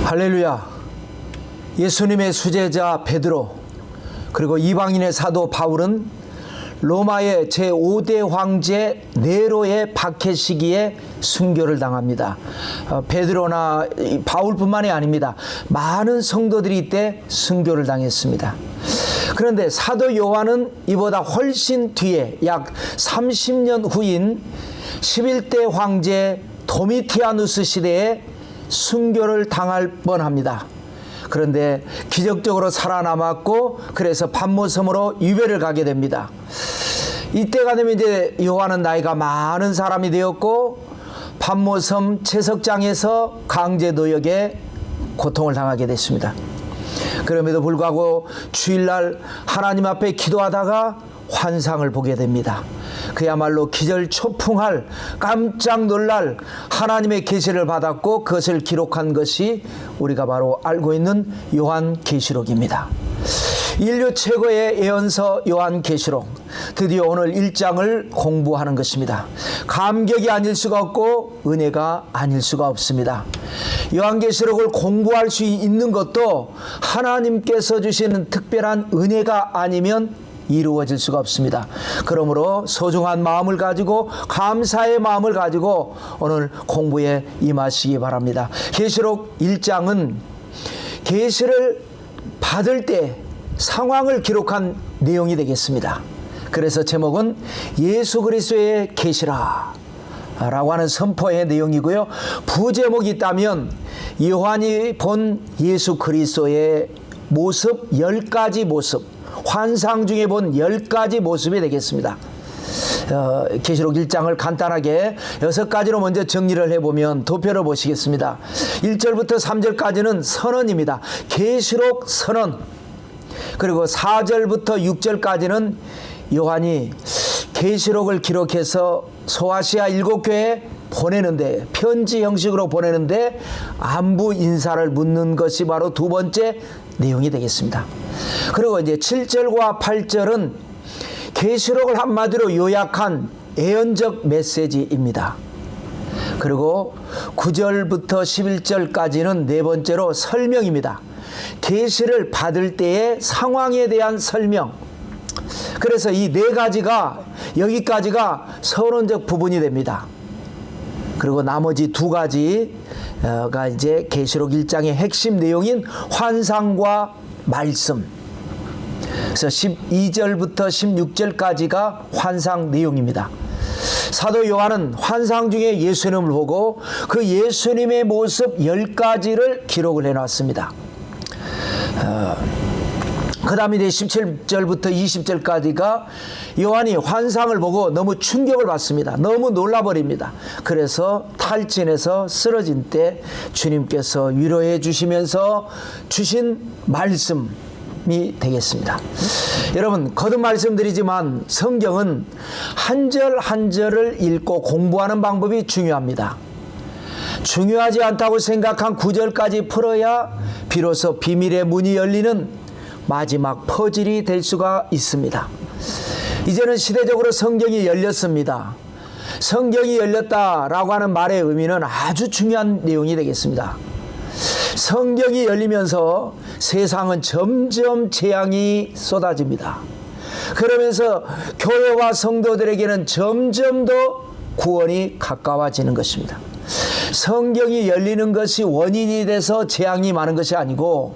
할렐루야. 예수님의 수제자 베드로 그리고 이방인의 사도 바울은 로마의 제5대 황제 네로의 박해 시기에 순교를 당합니다. 베드로나 바울뿐만이 아닙니다. 많은 성도들이 이때 순교를 당했습니다. 그런데 사도 요한은 이보다 훨씬 뒤에 약 30년 후인 11대 황제 도미티아누스 시대에 순교를 당할 뻔합니다. 그런데 기적적으로 살아남았고 그래서 pat모섬으로 유배를 가게 됩니다. 이때가 되면 이제 요한은 나이가 많은 사람이 되었고 pat모섬 채석장에서 강제 노역에 고통을 당하게 됐습니다. 그럼에도 불구하고 주일날 하나님 앞에 기도하다가 환상을 보게 됩니다. 그야말로 기절초풍할 깜짝 놀랄 하나님의 계시를 받았고 그것을 기록한 것이 우리가 바로 알고 있는 요한계시록입니다. 인류 최고의 예언서 요한계시록, 드디어 오늘 1장을 공부하는 것입니다. 감격이 아닐 수가 없고 은혜가 아닐 수가 없습니다. 요한계시록을 공부할 수 있는 것도 하나님께서 주시는 특별한 은혜가 아니면 이루어질 수가 없습니다. 그러므로 소중한 마음을 가지고 감사의 마음을 가지고 오늘 공부에 임하시기 바랍니다. 계시록 1장은 계시를 받을 때 상황을 기록한 내용이 되겠습니다. 그래서 제목은 예수 그리스도의 계시라 라고 하는 선포의 내용이고요. 부제목이 있다면 요한이 본 예수 그리스도의 모습 10가지 모습, 환상 중에 본 10가지 모습이 되겠습니다. 계시록 1장을 간단하게 6가지로 먼저 정리를 해보면 도표를 보시겠습니다. 1절부터 3절까지는 선언입니다. 계시록 선언. 그리고 4절부터 6절까지는 요한이 계시록을 기록해서 소아시아 7교회에 보내는데, 편지 형식으로 보내는데 안부 인사를 묻는 것이 바로 두 번째 내용이 되겠습니다. 그리고 이제 7절과 8절은 계시록을 한마디로 요약한 예언적 메시지입니다. 그리고 9절부터 11절까지는 네 번째로 설명입니다. 계시를 받을 때의 상황에 대한 설명. 그래서 이 네 가지가 여기까지가 서론적 부분이 됩니다. 그리고 나머지 두 가지가 이제 계시록 1장의 핵심 내용인 환상과 말씀. 그래서 12절부터 16절까지가 환상 내용입니다. 사도 요한은 환상 중에 예수님을 보고 그 예수님의 모습 10가지를 기록을 해놨습니다. 그 다음에 이제 17절부터 20절까지가 요한이 환상을 보고 너무 충격을 받습니다. 너무 놀라버립니다. 그래서 탈진해서 쓰러진 때 주님께서 위로해 주시면서 주신 말씀이 되겠습니다. 여러분, 거듭 말씀드리지만 성경은 한 절 한 절을 읽고 공부하는 방법이 중요합니다. 중요하지 않다고 생각한 9절까지 풀어야 비로소 비밀의 문이 열리는 마지막 퍼즐이 될 수가 있습니다. 이제는 시대적으로 성경이 열렸습니다. 성경이 열렸다라고 하는 말의 의미는 아주 중요한 내용이 되겠습니다. 성경이 열리면서 세상은 점점 재앙이 쏟아집니다. 그러면서 교회와 성도들에게는 점점 더 구원이 가까워지는 것입니다. 성경이 열리는 것이 원인이 돼서 재앙이 많은 것이 아니고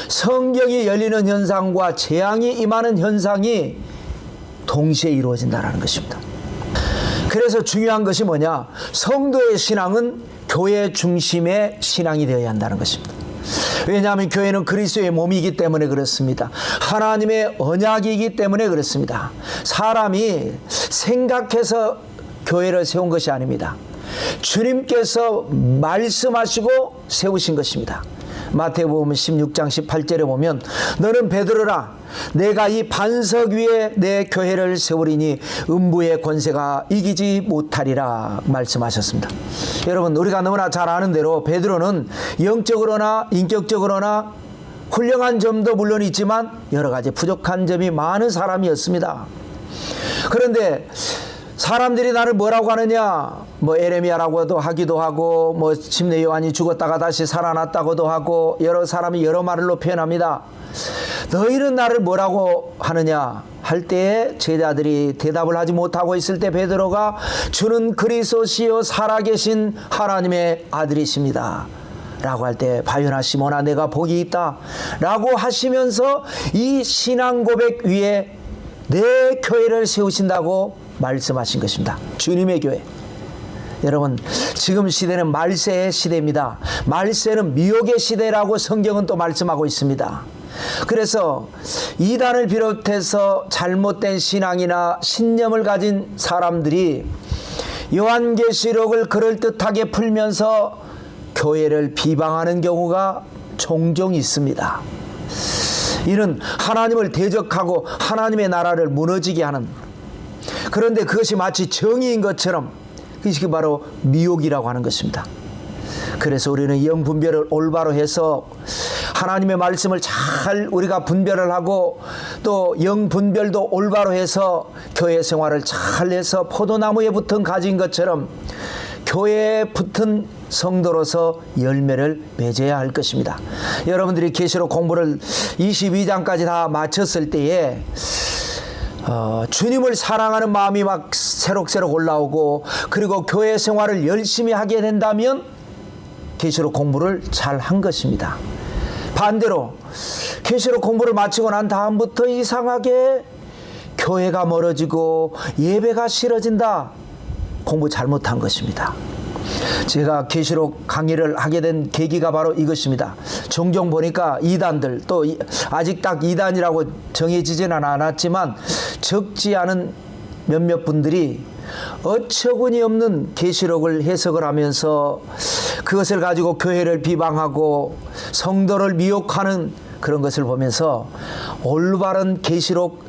성경이 열리는 현상과 재앙이 임하는 현상이 동시에 이루어진다는 것입니다. 그래서 중요한 것이 뭐냐? 성도의 신앙은 교회 중심의 신앙이 되어야 한다는 것입니다. 왜냐하면 교회는 그리스도의 몸이기 때문에 그렇습니다. 하나님의 언약이기 때문에 그렇습니다. 사람이 생각해서 교회를 세운 것이 아닙니다. 주님께서 말씀하시고 세우신 것입니다. 마태복음 16장 18절에 보면 너는 베드로라 내가 이 반석 위에 내 교회를 세우리니 음부의 권세가 이기지 못하리라 말씀하셨습니다. 여러분, 우리가 너무나 잘 아는 대로 베드로는 영적으로나 인격적으로나 훌륭한 점도 물론 있지만 여러 가지 부족한 점이 많은 사람이었습니다. 그런데 사람들이 나를 뭐라고 하느냐? 뭐 에레미야라고도 하기도 하고, 뭐 침례 요한이 죽었다가 다시 살아났다고도 하고, 여러 사람이 여러 말로 표현합니다. 너희는 나를 뭐라고 하느냐? 할 때에 제자들이 대답을 하지 못하고 있을 때 베드로가 주는 그리스도시요 살아계신 하나님의 아들이십니다 라고 할 때 바요나 시몬아 내가 복이 있다 라고 하시면서 이 신앙 고백 위에 내 교회를 세우신다고 말씀하신 것입니다. 주님의 교회. 여러분, 지금 시대는 말세의 시대입니다. 말세는 미혹의 시대라고 성경은 또 말씀하고 있습니다. 그래서 이단을 비롯해서 잘못된 신앙이나 신념을 가진 사람들이 요한계시록을 그럴듯하게 풀면서 교회를 비방하는 경우가 종종 있습니다. 이는 하나님을 대적하고 하나님의 나라를 무너지게 하는, 그런데 그것이 마치 정의인 것처럼, 그것이 바로 미혹이라고 하는 것입니다. 그래서 우리는 영분별을 올바로 해서 하나님의 말씀을 잘 우리가 분별을 하고 또 영분별도 올바로 해서 교회 생활을 잘 해서 포도나무에 붙은 가지인 것처럼 교회에 붙은 성도로서 열매를 맺어야 할 것입니다. 여러분들이 계시록 공부를 22장까지 다 마쳤을 때에 주님을 사랑하는 마음이 막 새록새록 올라오고, 그리고 교회 생활을 열심히 하게 된다면 계시록 공부를 잘 한 것입니다. 반대로 계시록 공부를 마치고 난 다음부터 이상하게 교회가 멀어지고 예배가 싫어진다, 공부 잘못한 것입니다. 제가 계시록 강의를 하게 된 계기가 바로 이것입니다. 종종 보니까 이단들, 또 아직 딱 이단이라고 정해지지는 않았지만 적지 않은 몇몇 분들이 어처구니 없는 계시록을 해석을 하면서 그것을 가지고 교회를 비방하고 성도를 미혹하는 그런 것을 보면서 올바른 계시록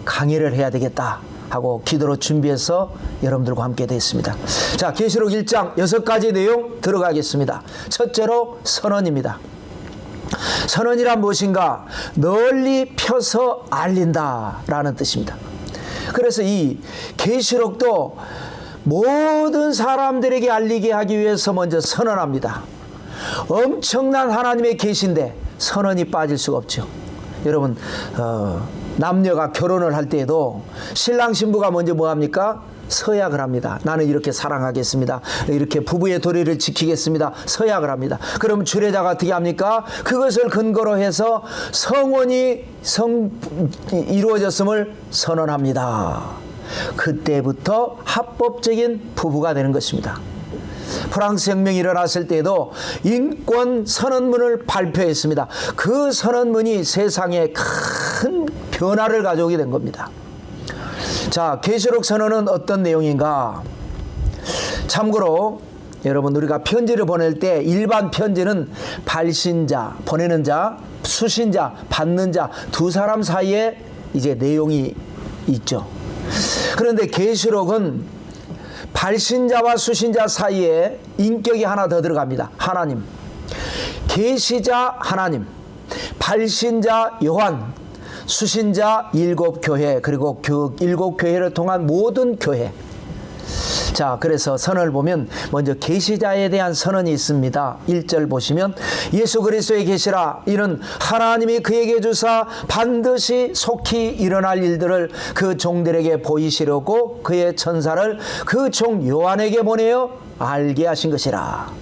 강의를 해야 되겠다 하고 기도로 준비해서 여러분들과 함께 됐습니다. 자, 계시록 1장 6가지 내용 들어가겠습니다. 첫째로 선언입니다. 선언이란 무엇인가? 널리 펴서 알린다 라는 뜻입니다. 그래서 이 계시록도 모든 사람들에게 알리게 하기 위해서 먼저 선언합니다. 엄청난 하나님의 계시인데 선언이 빠질 수가 없죠. 여러분, 남녀가 결혼을 할 때에도 신랑 신부가 먼저 뭐합니까? 서약을 합니다. 나는 이렇게 사랑하겠습니다. 이렇게 부부의 도리를 지키겠습니다. 서약을 합니다. 그럼 주례자가 어떻게 합니까? 그것을 근거로 해서 성혼이 이루어졌음을 선언합니다. 그때부터 합법적인 부부가 되는 것입니다. 프랑스 혁명이 일어났을 때에도 인권 선언문을 발표했습니다. 그 선언문이 세상에 큰 변화를 가져오게 된 겁니다. 자, 계시록 선언은 어떤 내용인가? 참고로 여러분, 우리가 편지를 보낼 때 일반 편지는 발신자, 보내는 자, 수신자, 받는 자 두 사람 사이에 이제 내용이 있죠. 그런데 계시록은 발신자와 수신자 사이에 인격이 하나 더 들어갑니다. 하나님. 계시자 하나님, 발신자 요한, 수신자 7교회, 그리고 그 7교회를 통한 모든 교회. 자, 그래서 선언을 보면 먼저 계시자에 대한 선언이 있습니다. 1절 보시면 예수 그리스도의 계시라, 이는 하나님이 그에게 주사 반드시 속히 일어날 일들을 그 종들에게 보이시려고 그의 천사를 그 종 요한에게 보내어 알게 하신 것이라.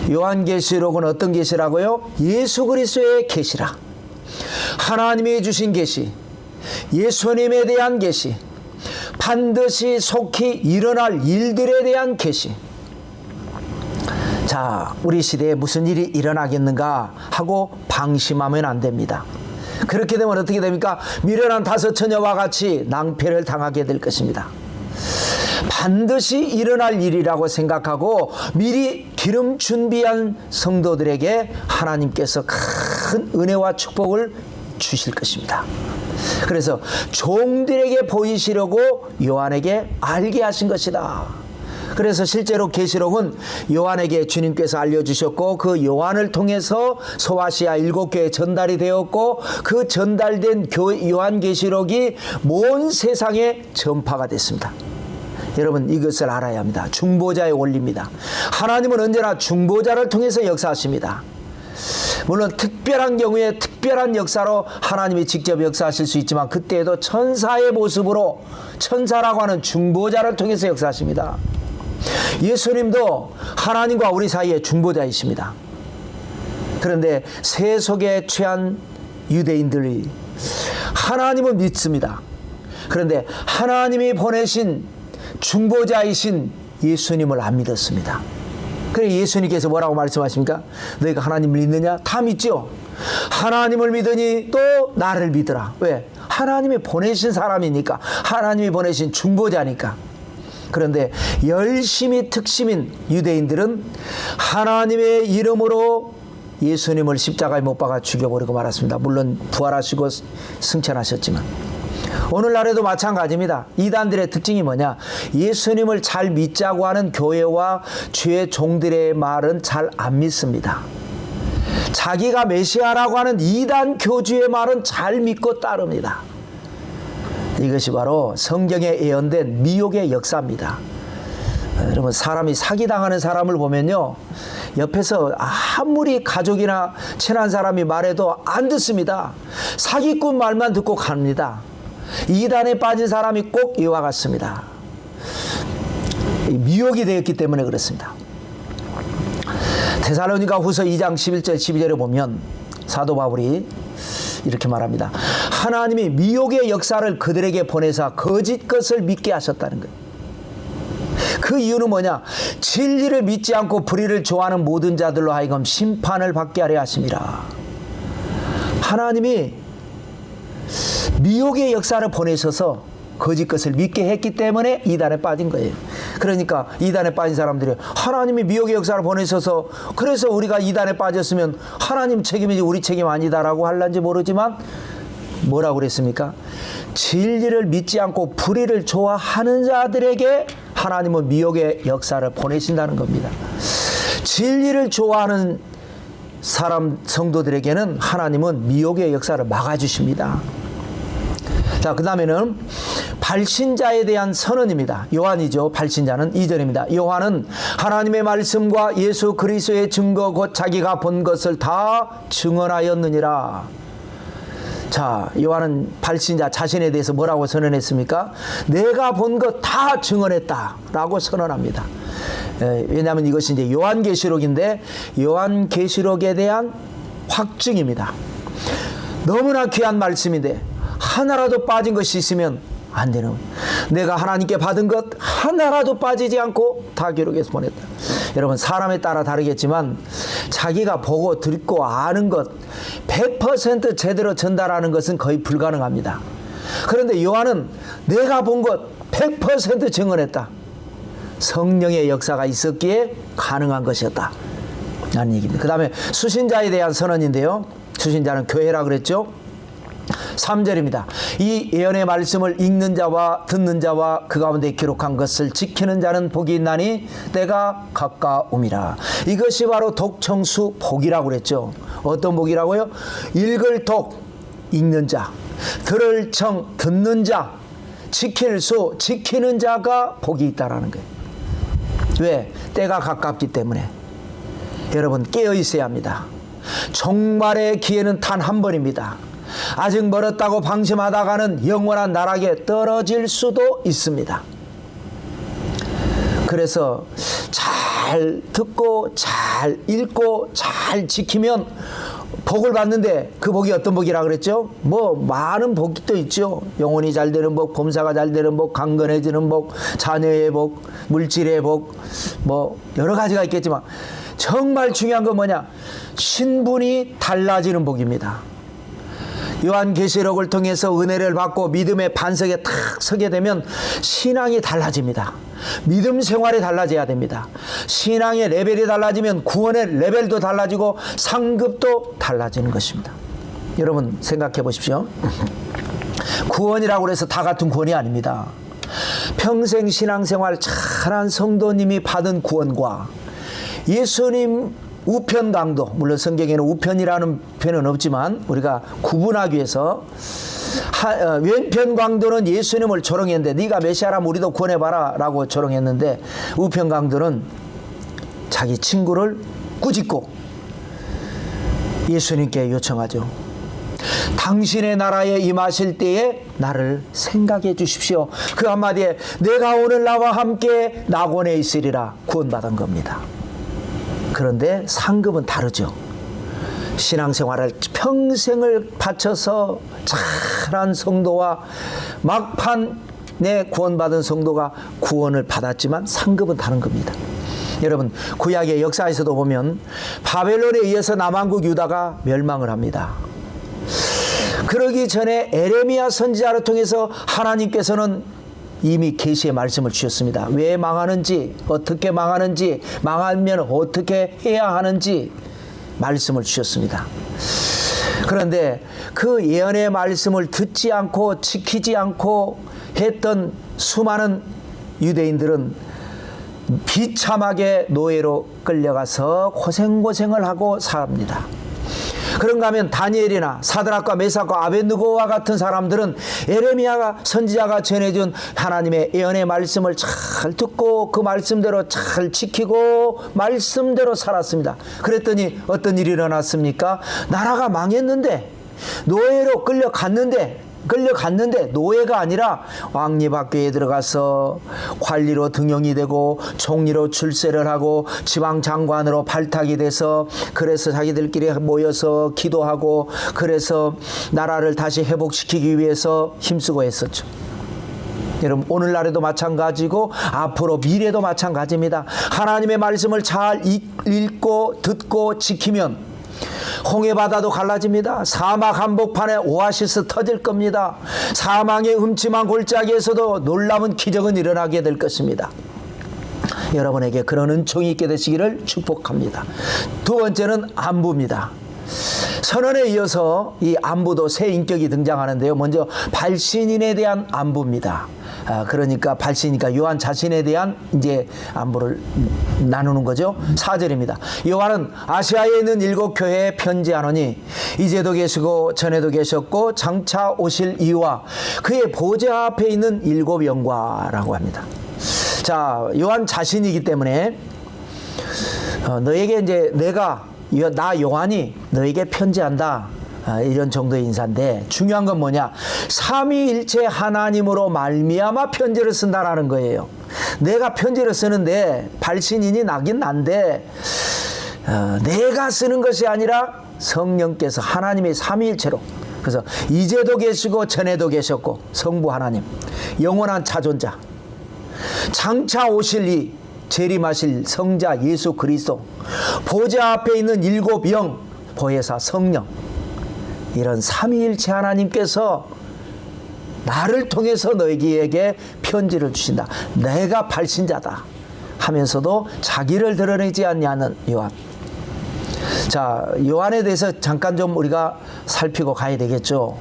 요한계시록은 어떤 계시라고요? 예수 그리스도의 계시라. 하나님이 주신 계시, 예수님에 대한 계시, 반드시 속히 일어날 일들에 대한 계시. 자, 우리 시대에 무슨 일이 일어나겠는가 하고 방심하면 안 됩니다. 그렇게 되면 어떻게 됩니까? 미련한 5 처녀와 같이 낭패를 당하게 될 것입니다. 반드시 일어날 일이라고 생각하고 미리 기름 준비한 성도들에게 하나님께서 큰 은혜와 축복을 주실 것입니다. 그래서 종들에게 보이시려고 요한에게 알게 하신 것이다. 그래서 실제로 계시록은 요한에게 주님께서 알려주셨고, 그 요한을 통해서 소아시아 7교회에 전달이 되었고, 그 전달된 요한계시록이 온 세상에 전파가 됐습니다. 여러분 이것을 알아야 합니다. 중보자의 원리입니다. 하나님은 언제나 중보자를 통해서 역사하십니다. 물론 특별한 경우에 특별한 역사로 하나님이 직접 역사하실 수 있지만 그때에도 천사의 모습으로 천사라고 하는 중보자를 통해서 역사하십니다. 예수님도 하나님과 우리 사이에 중보자이십니다. 그런데 세속에 취한 유대인들이 하나님은 믿습니다. 그런데 하나님이 보내신 중보자이신 예수님을 안 믿었습니다. 그래서 예수님께서 뭐라고 말씀하십니까? 너희가 하나님을 믿느냐? 다 믿죠. 하나님을 믿으니 또 나를 믿으라. 왜? 하나님이 보내신 사람이니까. 하나님이 보내신 중보자니까. 그런데 열심히 특심인 유대인들은 하나님의 이름으로 예수님을 십자가에 못 박아 죽여버리고 말았습니다. 물론 부활하시고 승천하셨지만 오늘날에도 마찬가지입니다. 이단들의 특징이 뭐냐? 예수님을 잘 믿자고 하는 교회와 주의 종들의 말은 잘 안 믿습니다. 자기가 메시아라고 하는 이단 교주의 말은 잘 믿고 따릅니다. 이것이 바로 성경에 예언된 미혹의 역사입니다. 여러분 사람이 사기당하는 사람을 보면요, 옆에서 아무리 가족이나 친한 사람이 말해도 안 듣습니다. 사기꾼 말만 듣고 갑니다. 이단에 빠진 사람이 꼭 이와 같습니다. 미혹이 되었기 때문에 그렇습니다. 데살로니가 후서 2장 11절 12절에 보면 사도 바울이 이렇게 말합니다. 하나님이 미혹의 역사를 그들에게 보내사 거짓 것을 믿게 하셨다는 거예요. 그 이유는 뭐냐? 진리를 믿지 않고 불의를 좋아하는 모든 자들로 하여금 심판을 받게 하려 하심이라. 하나님이 미혹의 역사를 보내셔서 거짓 것을 믿게 했기 때문에 이단에 빠진 거예요. 그러니까 이단에 빠진 사람들이 하나님이 미혹의 역사를 보내셔서 그래서 우리가 이단에 빠졌으면 하나님 책임이지 우리 책임 아니다라고 할란지 모르지만 뭐라고 그랬습니까? 진리를 믿지 않고 불의를 좋아하는 자들에게 하나님은 미혹의 역사를 보내신다는 겁니다. 진리를 좋아하는 사람 성도들에게는 하나님은 미혹의 역사를 막아주십니다. 자, 그 다음에는 발신자에 대한 선언입니다. 요한이죠. 발신자는 2절입니다. 요한은 하나님의 말씀과 예수 그리스도의 증거 곧 자기가 본 것을 다 증언하였느니라. 자, 요한은 발신자 자신에 대해서 뭐라고 선언했습니까? 내가 본 것 다 증언했다라고 선언합니다. 왜냐하면 이것이 이제 요한계시록인데 요한계시록에 대한 확증입니다. 너무나 귀한 말씀인데 하나라도 빠진 것이 있으면 안 되는, 내가 하나님께 받은 것 하나라도 빠지지 않고 다 기록해서 보냈다. 여러분 사람에 따라 다르겠지만 자기가 보고 듣고 아는 것 100% 제대로 전달하는 것은 거의 불가능합니다. 그런데 요한은 내가 본 것 100% 증언했다. 성령의 역사가 있었기에 가능한 것이었다 라는 얘기입니다. 그 다음에 수신자에 대한 선언인데요, 수신자는 교회라 그랬죠. 3절입니다. 이 예언의 말씀을 읽는 자와 듣는 자와 그 가운데 기록한 것을 지키는 자는 복이 있나니 때가 가까움이라. 이것이 바로 독청수 복이라고 그랬죠. 어떤 복이라고요? 읽을 독, 읽는 자, 들을 청, 듣는 자, 지킬 수, 지키는 자가 복이 있다라는 거예요. 왜? 때가 가깝기 때문에. 여러분 깨어 있어야 합니다. 종말의 기회는 단 한 번입니다. 아직 멀었다고 방심하다가는 영원한 나락에 떨어질 수도 있습니다. 그래서 잘 듣고 잘 읽고 잘 지키면 복을 받는데 그 복이 어떤 복이라 그랬죠? 뭐 많은 복이 또 있죠. 영혼이 잘 되는 복, 범사가 잘 되는 복, 강건해지는 복, 자녀의 복, 물질의 복, 뭐 여러 가지가 있겠지만 정말 중요한 건 뭐냐? 신분이 달라지는 복입니다. 요한계시록을 통해서 은혜를 받고 믿음의 반석에 탁 서게 되면 신앙이 달라집니다. 믿음 생활이 달라져야 됩니다. 신앙의 레벨이 달라지면 구원의 레벨도 달라지고 상급도 달라지는 것입니다. 여러분 생각해 보십시오. 구원이라고 해서 다 같은 구원이 아닙니다. 평생 신앙생활 잘한 성도님이 받은 구원과 예수님 우편 강도, 물론 성경에는 우편이라는 표현은 없지만 우리가 구분하기 위해서 왼편 강도는 예수님을 조롱했는데 네가 메시아라면 우리도 구원해봐라 라고 조롱했는데, 우편 강도는 자기 친구를 꾸짖고 예수님께 요청하죠. 당신의 나라에 임하실 때에 나를 생각해 주십시오. 그 한마디에 내가 오늘 나와 함께 낙원에 있으리라 구원받은 겁니다. 그런데 상급은 다르죠. 신앙생활을 평생을 바쳐서 잘한 성도와 막판에 구원받은 성도가 구원을 받았지만 상급은 다른 겁니다. 여러분, 구약의 역사에서도 보면 바벨론에 의해서 남한국 유다가 멸망을 합니다. 그러기 전에 에레미야 선지자를 통해서 하나님께서는 이미 계시의 말씀을 주셨습니다. 왜 망하는지, 어떻게 망하는지, 망하면 어떻게 해야 하는지 말씀을 주셨습니다. 그런데 그 예언의 말씀을 듣지 않고 지키지 않고 했던 수많은 유대인들은 비참하게 노예로 끌려가서 고생을 하고 삽니다. 그런가 하면 다니엘이나 사드락과 메삭과 아벳느고와 같은 사람들은 에레미야 선지자가 전해준 하나님의 예언의 말씀을 잘 듣고 그 말씀대로 잘 지키고 말씀대로 살았습니다. 그랬더니 어떤 일이 일어났습니까? 나라가 망했는데, 노예로 끌려갔는데 노예가 아니라 왕립학교에 들어가서 관리로 등용이 되고 총리로 출세를 하고 지방장관으로 발탁이 돼서, 그래서 자기들끼리 모여서 기도하고 그래서 나라를 다시 회복시키기 위해서 힘쓰고 했었죠. 여러분, 오늘날에도 마찬가지고 앞으로 미래도 마찬가지입니다. 하나님의 말씀을 잘 읽고 듣고 지키면 홍해바다도 갈라집니다. 사막 한복판에 오아시스 터질 겁니다. 사망의 음침한 골짜기에서도 놀라운 기적은 일어나게 될 것입니다. 여러분에게 그런 은총이 있게 되시기를 축복합니다. 두 번째는 안부입니다. 선언에 이어서 이 안부도 새 인격이 등장하는데요. 먼저 발신인에 대한 안부입니다. 그러니까 발신이니까 요한 자신에 대한 이제 안부를 나누는 거죠. 4절입니다. 요한은 아시아에 있는 7 교회에 편지하노니 이제도 계시고 전에도 계셨고 장차 오실 이와 그의 보좌 앞에 있는 7 영과라고 합니다. 자, 요한 자신이기 때문에 너에게 이제 나 요한이 너에게 편지한다, 이런 정도의 인사인데, 중요한 건 뭐냐? 삼위일체 하나님으로 말미암아 편지를 쓴다라는 거예요. 내가 편지를 쓰는데 발신인이 나긴 난데 내가 쓰는 것이 아니라 성령께서, 하나님의 삼위일체로, 그래서 이제도 계시고 전에도 계셨고 성부 하나님, 영원한 자존자, 장차 오실 이 재림하실 성자 예수 그리스도, 보좌 앞에 있는 7 영, 보혜사 성령, 이런 삼위일체 하나님께서 나를 통해서 너희에게 편지를 주신다. 내가 발신자다 하면서도 자기를 드러내지 않냐는 요한. 자, 요한에 대해서 잠깐 좀 우리가 살피고 가야 되겠죠.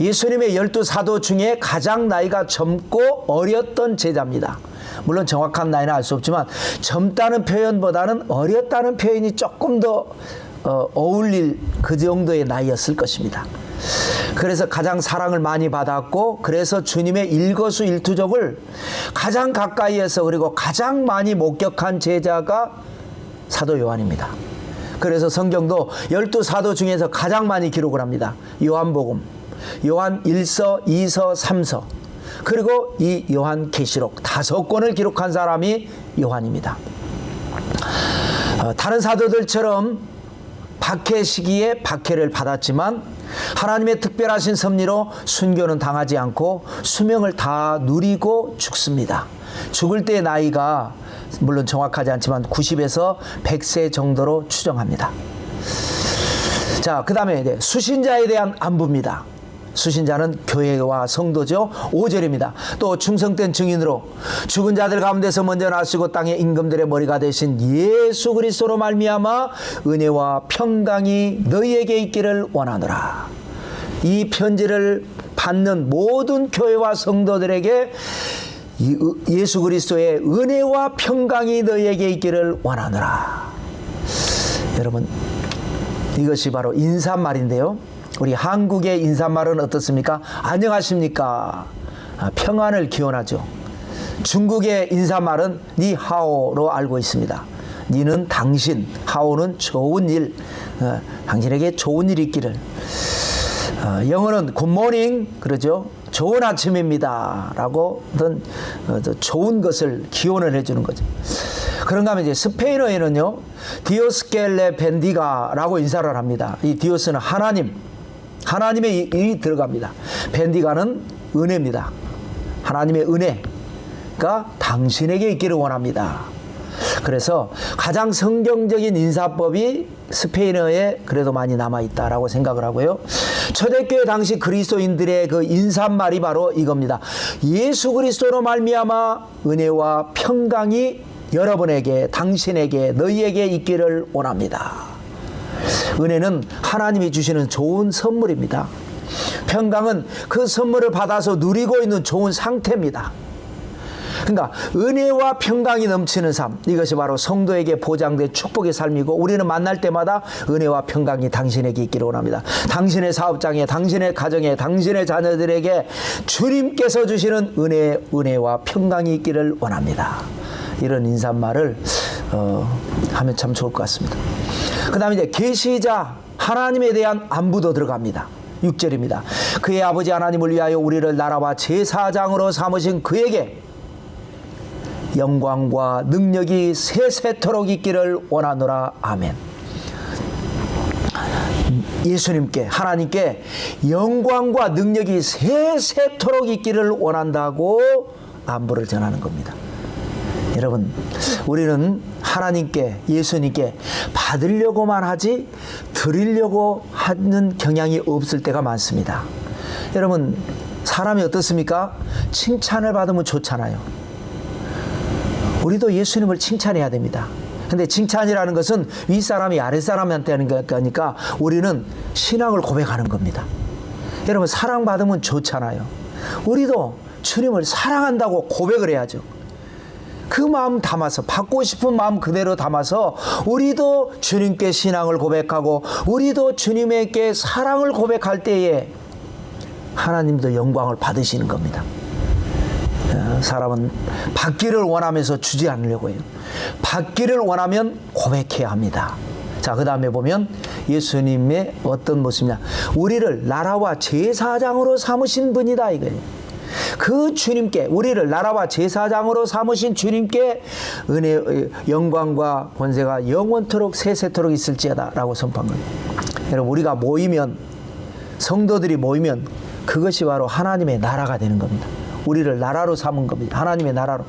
예수님의 12 사도 중에 가장 나이가 젊고 어렸던 제자입니다. 물론 정확한 나이는 알 수 없지만 젊다는 표현보다는 어렸다는 표현이 조금 더 어울릴 그 정도의 나이였을 것입니다. 그래서 가장 사랑을 많이 받았고, 그래서 주님의 일거수일투족을 가장 가까이에서 그리고 가장 많이 목격한 제자가 사도 요한입니다. 그래서 성경도 12 사도 중에서 가장 많이 기록을 합니다. 요한복음, 요한 1서, 2서, 3서, 그리고 이 요한계시록 5권을 기록한 사람이 요한입니다. 다른 사도들처럼 박해 시기에 박해를 받았지만 하나님의 특별하신 섭리로 순교는 당하지 않고 수명을 다 누리고 죽습니다. 죽을 때의 나이가 물론 정확하지 않지만 90에서 100세 정도로 추정합니다. 자, 그 다음에 이제 수신자에 대한 안부입니다. 수신자는 교회와 성도죠. 5절입니다. 또 충성된 증인으로 죽은 자들 가운데서 먼저 나시고 땅의 임금들의 머리가 되신 예수 그리스도로 말미암아 은혜와 평강이 너희에게 있기를 원하노라. 이 편지를 받는 모든 교회와 성도들에게 예수 그리스도의 은혜와 평강이 너희에게 있기를 원하노라. 여러분, 이것이 바로 인사말인데요. 우리 한국의 인사말은 어떻습니까? 안녕하십니까? 평안을 기원하죠. 중국의 인사말은 니하오로 알고 있습니다. 니는 당신, 하오는 좋은 일, 당신에게 좋은 일이 있기를. 영어는 굿모닝 그러죠. 좋은 아침입니다 라고 어떤 좋은 것을 기원을 해주는 거죠. 그런가 하면 이제 스페인어에는요, 디오스켈레 벤디가 라고 인사를 합니다. 이 디오스는 하나님의 일이 들어갑니다. 벤디가는 은혜입니다. 하나님의 은혜가 당신에게 있기를 원합니다. 그래서 가장 성경적인 인사법이 스페인어에 그래도 많이 남아있다라고 생각을 하고요. 초대교회 당시 그리스도인들의 그 인사말이 바로 이겁니다. 예수 그리스도로 말미암아 은혜와 평강이 여러분에게, 당신에게, 너희에게 있기를 원합니다. 은혜는 하나님이 주시는 좋은 선물입니다. 평강은 그 선물을 받아서 누리고 있는 좋은 상태입니다. 그러니까 은혜와 평강이 넘치는 삶, 이것이 바로 성도에게 보장된 축복의 삶이고, 우리는 만날 때마다 은혜와 평강이 당신에게 있기를 원합니다. 당신의 사업장에, 당신의 가정에, 당신의 자녀들에게 주님께서 주시는 은혜와 평강이 있기를 원합니다. 이런 인사말을 하면 참 좋을 것 같습니다. 그 다음에 이제 계시자 하나님에 대한 안부도 들어갑니다. 6절입니다. 그의 아버지 하나님을 위하여 우리를 나라와 제사장으로 삼으신 그에게 영광과 능력이 세세토록 있기를 원하노라. 아멘. 예수님께, 하나님께 영광과 능력이 세세토록 있기를 원한다고 안부를 전하는 겁니다. 여러분, 우리는 하나님께, 예수님께 받으려고만 하지 드리려고 하는 경향이 없을 때가 많습니다. 여러분, 사람이 어떻습니까? 칭찬을 받으면 좋잖아요. 우리도 예수님을 칭찬해야 됩니다. 근데 칭찬이라는 것은 윗사람이 아랫사람한테 하는 거니까 우리는 신앙을 고백하는 겁니다. 여러분, 사랑받으면 좋잖아요. 우리도 주님을 사랑한다고 고백을 해야죠. 그 마음 담아서, 받고 싶은 마음 그대로 담아서 우리도 주님께 신앙을 고백하고 우리도 주님에게 사랑을 고백할 때에 하나님도 영광을 받으시는 겁니다. 사람은 받기를 원하면서 주지 않으려고 해요. 받기를 원하면 고백해야 합니다. 자, 그 다음에 보면 예수님의 어떤 모습이냐, 우리를 나라와 제사장으로 삼으신 분이다 이거예요. 그 주님께, 우리를 나라와 제사장으로 삼으신 주님께 은혜, 영광과 권세가 영원토록 세세토록 있을지어다 라고 선포한 거예요. 여러분, 우리가 모이면, 성도들이 모이면 그것이 바로 하나님의 나라가 되는 겁니다. 우리를 나라로 삼은 겁니다. 하나님의 나라로.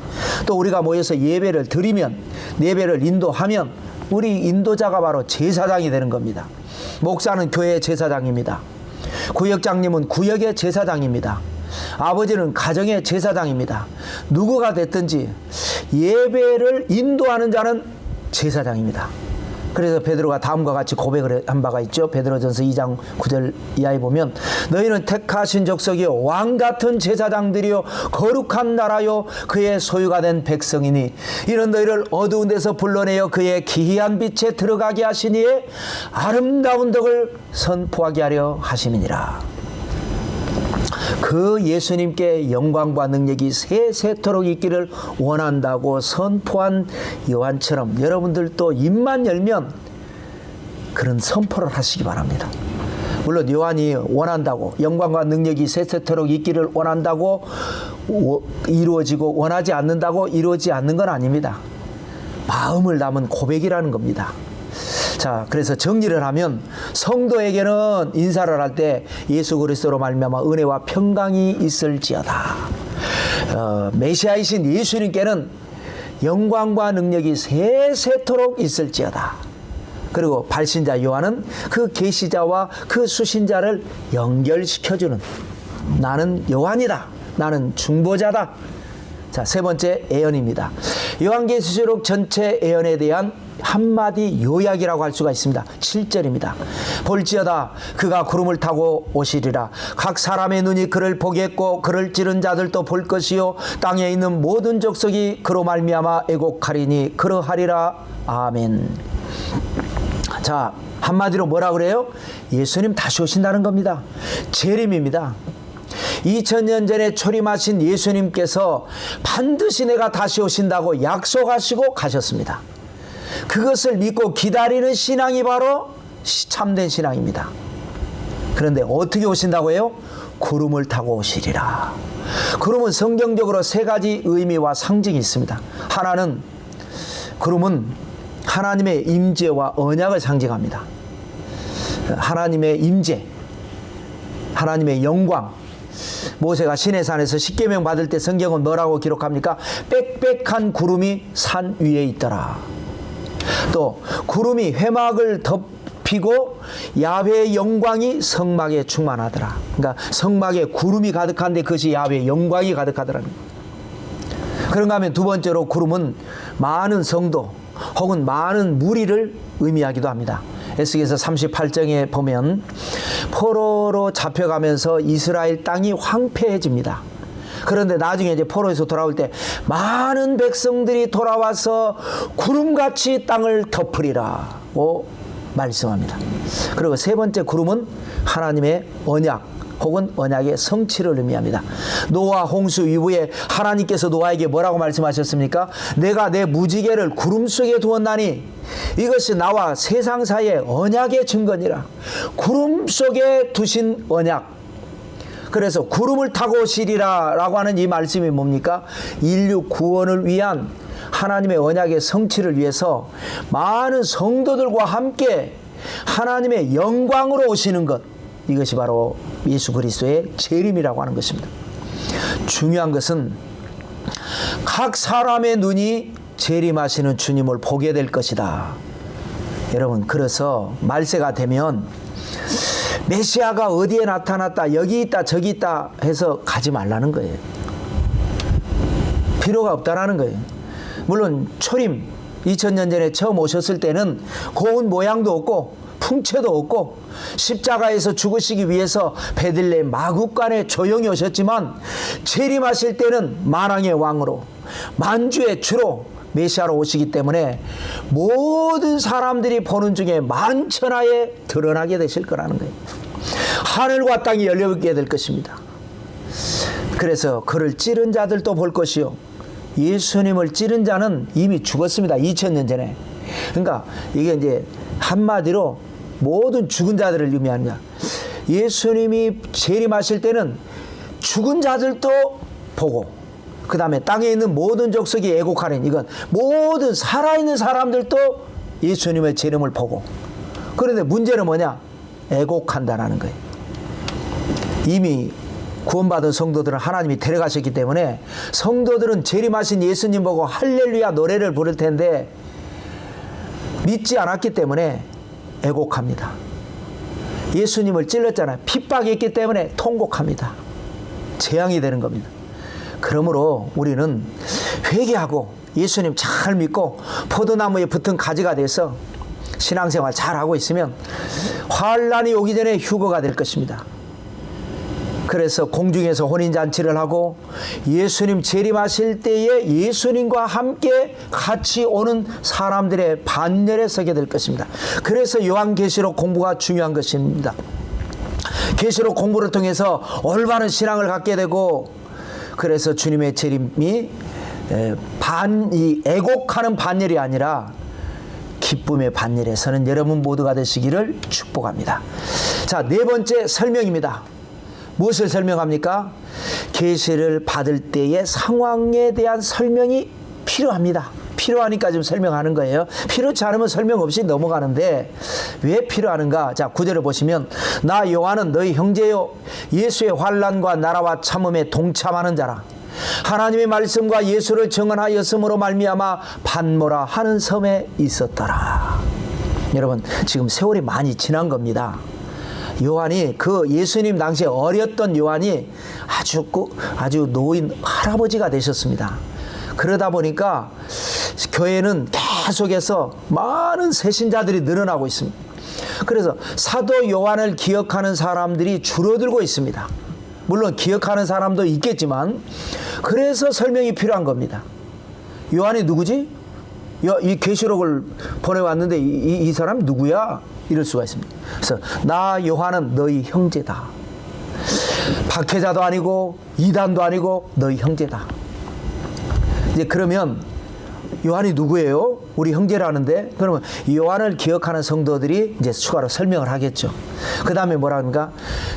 또 우리가 모여서 예배를 드리면, 예배를 인도하면 우리 인도자가 바로 제사장이 되는 겁니다. 목사는 교회의 제사장입니다. 구역장님은 구역의 제사장입니다. 아버지는 가정의 제사장입니다. 누구가 됐든지 예배를 인도하는 자는 제사장입니다. 그래서 베드로가 다음과 같이 고백을 한 바가 있죠. 베드로전서 2장 9절 이하에 보면 너희는 택하신 족속이요 왕같은 제사장들이요 거룩한 나라요 그의 소유가 된 백성이니 이는 너희를 어두운 데서 불러내어 그의 기이한 빛에 들어가게 하시니에 아름다운 덕을 선포하게 하려 하심이니라. 그 예수님께 영광과 능력이 세세토록 있기를 원한다고 선포한 요한처럼 여러분들도 입만 열면 그런 선포를 하시기 바랍니다. 물론 요한이 원한다고, 영광과 능력이 세세토록 있기를 원한다고 이루어지고 원하지 않는다고 이루어지지 않는 건 아닙니다. 마음을 담은 고백이라는 겁니다. 자, 그래서 정리를 하면 성도에게는 인사를 할 때 예수 그리스도로 말미암아 은혜와 평강이 있을지어다. 메시아이신 예수님께는 영광과 능력이 세세토록 있을지어다. 그리고 발신자 요한은 그 계시자와 그 수신자를 연결시켜주는, 나는 요한이다, 나는 중보자다. 자, 세 번째 애언입니다. 요한계시록 전체 애언에 대한 한마디 요약이라고 할 수가 있습니다. 7절입니다. 볼지어다 그가 구름을 타고 오시리라. 각 사람의 눈이 그를 보겠고 그를 찌른 자들도 볼 것이요 땅에 있는 모든 족속이 그로 말미암아 애곡하리니 그러하리라. 아멘. 자, 한마디로 뭐라 그래요? 예수님 다시 오신다는 겁니다. 재림입니다. 2000년 전에 초림하신 예수님께서 반드시 내가 다시 오신다고 약속하시고 가셨습니다. 그것을 믿고 기다리는 신앙이 바로 참된 신앙입니다. 그런데 어떻게 오신다고 해요? 구름을 타고 오시리라. 구름은 성경적으로 세 가지 의미와 상징이 있습니다. 하나는, 구름은 하나님의 임재와 언약을 상징합니다. 하나님의 임재, 하나님의 영광. 모세가 시내산에서 십계명 받을 때 성경은 뭐라고 기록합니까? 빽빽한 구름이 산 위에 있더라. 또 구름이 회막을 덮이고 야훼의 영광이 성막에 충만하더라. 그러니까 성막에 구름이 가득한데 그것이 야훼의 영광이 가득하더라는 거예요. 그런가 하면 두 번째로, 구름은 많은 성도 혹은 많은 무리를 의미하기도 합니다. 에스겔서 38장에 보면 포로로 잡혀가면서 이스라엘 땅이 황폐해집니다. 그런데 나중에 이제 포로에서 돌아올 때 많은 백성들이 돌아와서 구름같이 땅을 덮으리라고 말씀합니다. 그리고 세 번째, 구름은 하나님의 언약 혹은 언약의 성취를 의미합니다. 노아 홍수 이후에 하나님께서 노아에게 뭐라고 말씀하셨습니까? 내가 내 무지개를 구름 속에 두었나니 이것이 나와 세상 사이의 언약의 증거니라. 구름 속에 두신 언약. 그래서 구름을 타고 오시리라 라고 하는 이 말씀이 뭡니까? 인류 구원을 위한 하나님의 언약의 성취를 위해서 많은 성도들과 함께 하나님의 영광으로 오시는 것, 이것이 바로 예수 그리스도의 재림이라고 하는 것입니다. 중요한 것은 각 사람의 눈이 재림하시는 주님을 보게 될 것이다. 여러분, 그래서 말세가 되면 메시아가 어디에 나타났다, 여기 있다, 저기 있다 해서 가지 말라는 거예요. 필요가 없다라는 거예요. 물론 초림 2000년 전에 처음 오셨을 때는 고운 모양도 없고 풍채도 없고 십자가에서 죽으시기 위해서 베들레헴 마구간에 조용히 오셨지만, 재림하실 때는 만왕의 왕으로 만주의 주로 메시아로 오시기 때문에 모든 사람들이 보는 중에 만천하에 드러나게 되실 거라는 거예요. 하늘과 땅이 열려있게 될 것입니다. 그래서 그를 찌른 자들도 볼 것이요, 예수님을 찌른 자는 이미 죽었습니다. 2000년 전에. 그러니까 이게 이제 한마디로 모든 죽은 자들을 의미하는 거야. 예수님이 재림하실 때는 죽은 자들도 보고, 그 다음에 땅에 있는 모든 족속이 애곡하는, 이건 모든 살아있는 사람들도 예수님의 재림을 보고. 그런데 문제는 뭐냐? 애곡한다라는 거예요. 이미 구원받은 성도들은 하나님이 데려가셨기 때문에 성도들은 재림하신 예수님 보고 할렐루야 노래를 부를 텐데, 믿지 않았기 때문에 애곡합니다. 예수님을 찔렀잖아요. 핍박했기 때문에 통곡합니다. 재앙이 되는 겁니다. 그러므로 우리는 회개하고 예수님 잘 믿고 포도나무에 붙은 가지가 돼서 신앙생활 잘하고 있으면 환란이 오기 전에 휴거가 될 것입니다. 그래서 공중에서 혼인잔치를 하고 예수님 재림하실 때에 예수님과 함께 같이 오는 사람들의 반열에 서게 될 것입니다. 그래서 요한계시록 공부가 중요한 것입니다. 계시록 공부를 통해서 올바른 신앙을 갖게 되고, 그래서 주님의 재림이 이 애곡하는 반열이 아니라 기쁨의 반열에 서는 여러분 모두가 되시기를 축복합니다. 자, 네 번째 설명입니다. 무엇을 설명합니까? 계시를 받을 때의 상황에 대한 설명이 필요합니다. 필요하니까 지금 설명하는 거예요. 필요치 않으면 설명 없이 넘어가는데 왜 필요하는가? 자, 9절을 보시면 나 요한은 너희 형제요 예수의 환난과 나라와 참음에 동참하는 자라. 하나님의 말씀과 예수를 증언하였으므로 말미암아 반모라 하는 섬에 있었더라. 여러분, 지금 세월이 많이 지난 겁니다. 요한이 그 예수님 당시에 어렸던 요한이 아주 노인 할아버지가 되셨습니다. 그러다 보니까 교회는 계속해서 많은 새신자들이 늘어나고 있습니다. 그래서 사도 요한을 기억하는 사람들이 줄어들고 있습니다. 물론 기억하는 사람도 있겠지만, 그래서 설명이 필요한 겁니다. 요한이 누구지? 야, 이 계시록을 보내왔는데 이 사람 누구야? 이럴 수가 있습니다. 그래서 나 요한은 너희 형제다. 박해자도 아니고 이단도 아니고 너희 형제다. 이제 그러면 요한이 누구예요? 우리 형제라는데, 그러면 요한을 기억하는 성도들이 이제 추가로 설명을 하겠죠. 그 다음에 뭐라 하는가?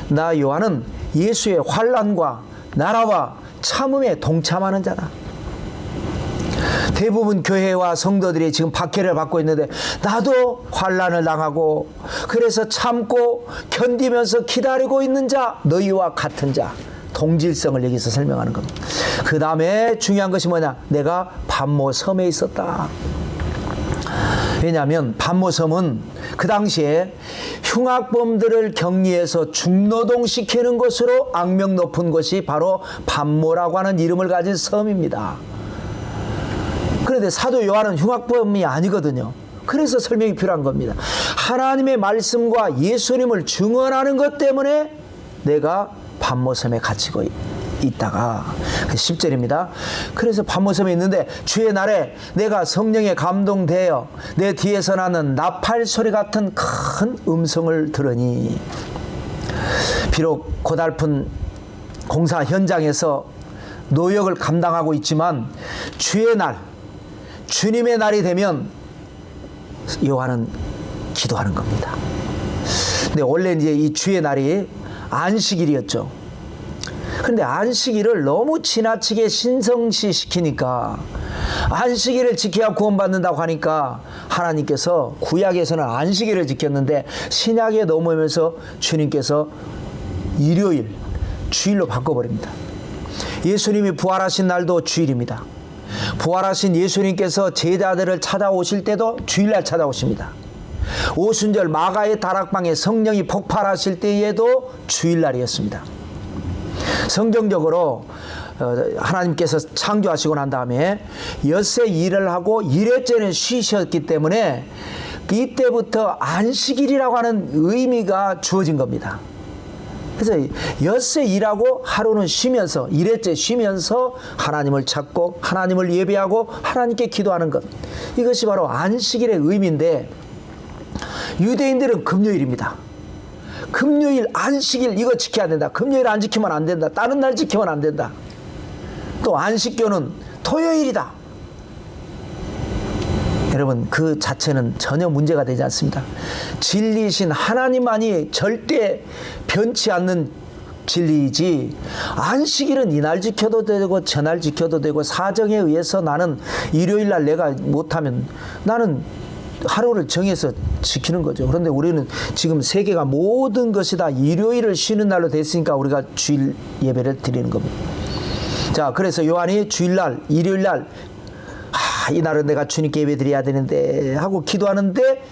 나 요한은 예수의 환난과 나라와 참음에 동참하는 자다. 대부분 교회와 성도들이 지금 박해를 받고 있는데 나도 환난을 당하고 그래서 참고 견디면서 기다리고 있는 자, 너희와 같은 자, 동질성을 여기서 설명하는 겁니다. 그 다음에 중요한 것이 뭐냐? 내가 반모 섬에 있었다. 왜냐하면 반모 섬은 그 당시에 흉악범들을 격리해서 중노동시키는 것으로 악명 높은 곳이 바로 반모라고 하는 이름을 가진 섬입니다. 그런데 사도 요한은 흉악범이 아니거든요. 그래서 설명이 필요한 겁니다. 하나님의 말씀과 예수님을 증언하는 것 때문에 내가 반모섬에 갇히고 있다가 10절입니다. 그래서 반모섬에 있는데 주의 날에 내가 성령에 감동되어 내 뒤에서 나는 나팔 소리 같은 큰 음성을 들으니, 비록 고달픈 공사 현장에서 노역을 감당하고 있지만 주의 날, 주님의 날이 되면 요한은 기도하는 겁니다. 근데 원래 이제 이 주의 날이 안식일이었죠. 그런데 안식일을 너무 지나치게 신성시 시키니까, 안식일을 지켜야 구원받는다고 하니까 하나님께서 구약에서는 안식일을 지켰는데 신약에 넘어오면서 주님께서 일요일, 주일로 바꿔버립니다. 예수님이 부활하신 날도 주일입니다. 부활하신 예수님께서 제자들을 찾아오실 때도 주일날 찾아오십니다. 오순절 마가의 다락방에 성령이 폭발하실 때에도 주일날이었습니다. 성경적으로 하나님께서 창조하시고 난 다음에 엿새 일을 하고 일회째는 쉬셨기 때문에 이때부터 안식일이라고 하는 의미가 주어진 겁니다. 그래서 엿새 일하고 하루는 쉬면서, 일회째 쉬면서 하나님을 찾고 하나님을 예배하고 하나님께 기도하는 것, 이것이 바로 안식일의 의미인데, 유대인들은 금요일입니다. 금요일, 안식일 이거 지켜야 된다. 금요일 안 지키면 안 된다. 다른 날 지키면 안 된다. 또 안식교는 토요일이다. 여러분, 그 자체는 전혀 문제가 되지 않습니다. 진리이신 하나님만이 절대 변치 않는 진리이지, 안식일은 이날 지켜도 되고 저날 지켜도 되고, 사정에 의해서 나는 일요일날 내가 못하면 나는 하루를 정해서 지키는 거죠. 그런데 우리는 지금 세계가 모든 것이 다 일요일을 쉬는 날로 됐으니까 우리가 주일 예배를 드리는 겁니다. 자, 그래서 요한이 주일날, 일요일날, 이날은 내가 주님께 예배 드려야 되는데 하고 기도하는데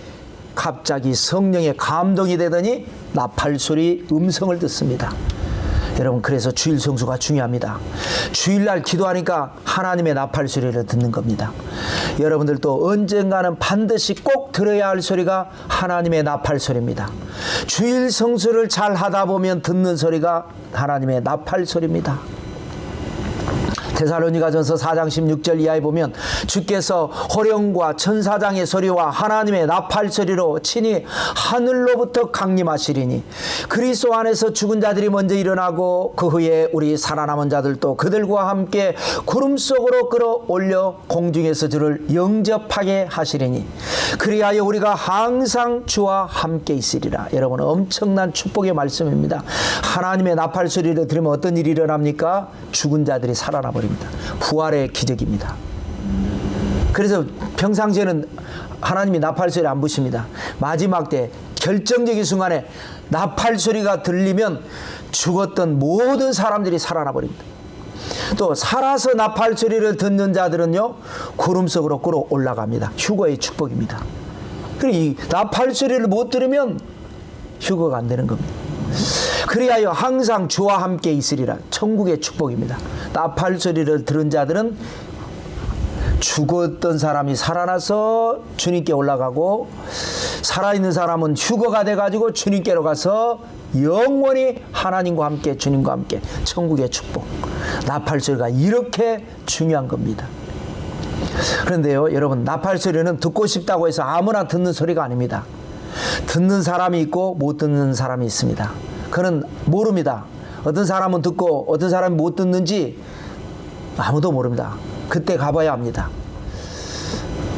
갑자기 성령의 감동이 되더니 나팔소리 음성을 듣습니다. 여러분, 그래서 주일 성수가 중요합니다. 주일날 기도하니까 하나님의 나팔소리를 듣는 겁니다. 여러분들도 언젠가는 반드시 꼭 들어야 할 소리가 하나님의 나팔소리입니다. 주일 성수를 잘 하다 보면 듣는 소리가 하나님의 나팔소리입니다. 데살로니가전서 4장 16절 이하에 보면 주께서 호령과 천사장의 소리와 하나님의 나팔 소리로 친히 하늘로부터 강림하시리니 그리스도 안에서 죽은 자들이 먼저 일어나고 그 후에 우리 살아남은 자들도 그들과 함께 구름 속으로 끌어올려 공중에서 주를 영접하게 하시리니 그리하여 우리가 항상 주와 함께 있으리라. 여러분, 엄청난 축복의 말씀입니다. 하나님의 나팔 소리를 들으면 어떤 일이 일어납니까? 죽은 자들이 살아나 버립니다. 부활의 기적입니다. 그래서 평상시에는 하나님이 나팔 소리 안 부십니다. 마지막 때 결정적인 순간에 나팔 소리가 들리면 죽었던 모든 사람들이 살아나 버립니다. 또 살아서 나팔 소리를 듣는 자들은요, 구름 속으로 끌어 올라갑니다. 휴거의 축복입니다. 그리고 이 나팔 소리를 못 들으면 휴거가 안 되는 겁니다. 그리하여 항상 주와 함께 있으리라. 천국의 축복입니다. 나팔 소리를 들은 자들은 죽었던 사람이 살아나서 주님께 올라가고, 살아있는 사람은 휴거가 돼가지고 주님께로 가서 영원히 하나님과 함께, 주님과 함께 천국의 축복. 나팔 소리가 이렇게 중요한 겁니다. 그런데요, 여러분, 나팔 소리는 듣고 싶다고 해서 아무나 듣는 소리가 아닙니다. 듣는 사람이 있고 못 듣는 사람이 있습니다. 그는 모릅니다. 어떤 사람은 듣고 어떤 사람이 못 듣는지 아무도 모릅니다. 그때 가봐야 합니다.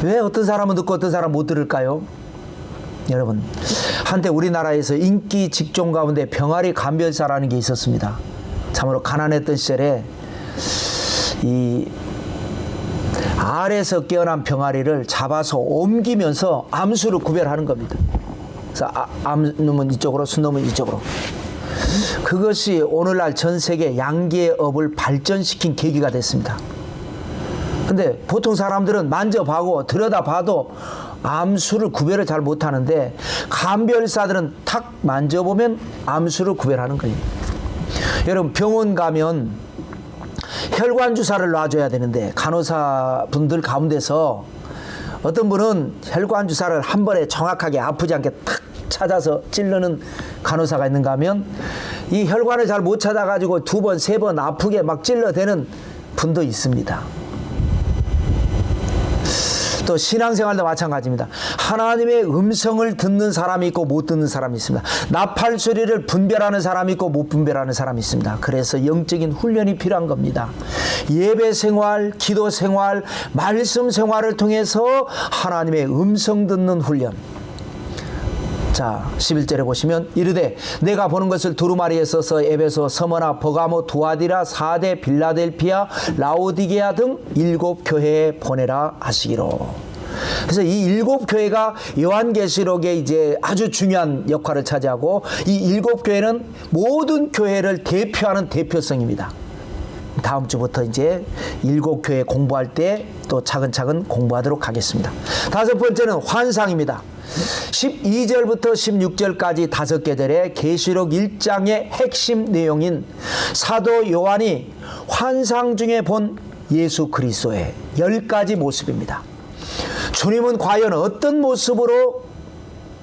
왜 어떤 사람은 듣고 어떤 사람은 못 들을까요? 여러분, 한때 우리나라에서 인기 직종 가운데 병아리 감별사라는 게 있었습니다. 참으로 가난했던 시절에 이 알에서 깨어난 병아리를 잡아서 옮기면서 암수를 구별하는 겁니다. 그래서 암놈은 이쪽으로, 순놈은 이쪽으로. 그것이 오늘날 전 세계 양계의 업을 발전시킨 계기가 됐습니다. 근데 보통 사람들은 만져봐고 들여다봐도 암수를 구별을 잘 못하는데, 감별사들은 탁 만져보면 암수를 구별하는 거예요. 여러분, 병원 가면 혈관 주사를 놔줘야 되는데, 간호사분들 가운데서 어떤 분은 혈관 주사를 한 번에 정확하게 아프지 않게 탁 찾아서 찌르는 간호사가 있는가 하면, 이 혈관을 잘 못 찾아가지고 두 번, 세 번 아프게 막 찔러대는 분도 있습니다. 또 신앙생활도 마찬가지입니다. 하나님의 음성을 듣는 사람이 있고 못 듣는 사람이 있습니다. 나팔 소리를 분별하는 사람이 있고 못 분별하는 사람이 있습니다. 그래서 영적인 훈련이 필요한 겁니다. 예배 생활, 기도 생활, 말씀 생활을 통해서 하나님의 음성 듣는 훈련. 자, 11절에 보시면 이르되 내가 보는 것을 두루마리에 써서 에베소, 서머나, 버가모, 두아디라, 사대, 빌라델피아, 라오디게아 등 7 교회에 보내라 하시기로. 그래서 이 7 교회가 요한계시록에 이제 아주 중요한 역할을 차지하고, 이 7 교회는 모든 교회를 대표하는 대표성입니다. 다음 주부터 이제 7 교회 공부할 때 또 차근차근 공부하도록 하겠습니다. 다섯 번째는 환상입니다. 12절부터 16절까지 5계절의 계시록 1장의 핵심 내용인 사도 요한이 환상 중에 본 예수 그리스도의 10가지 모습입니다. 주님은 과연 어떤 모습으로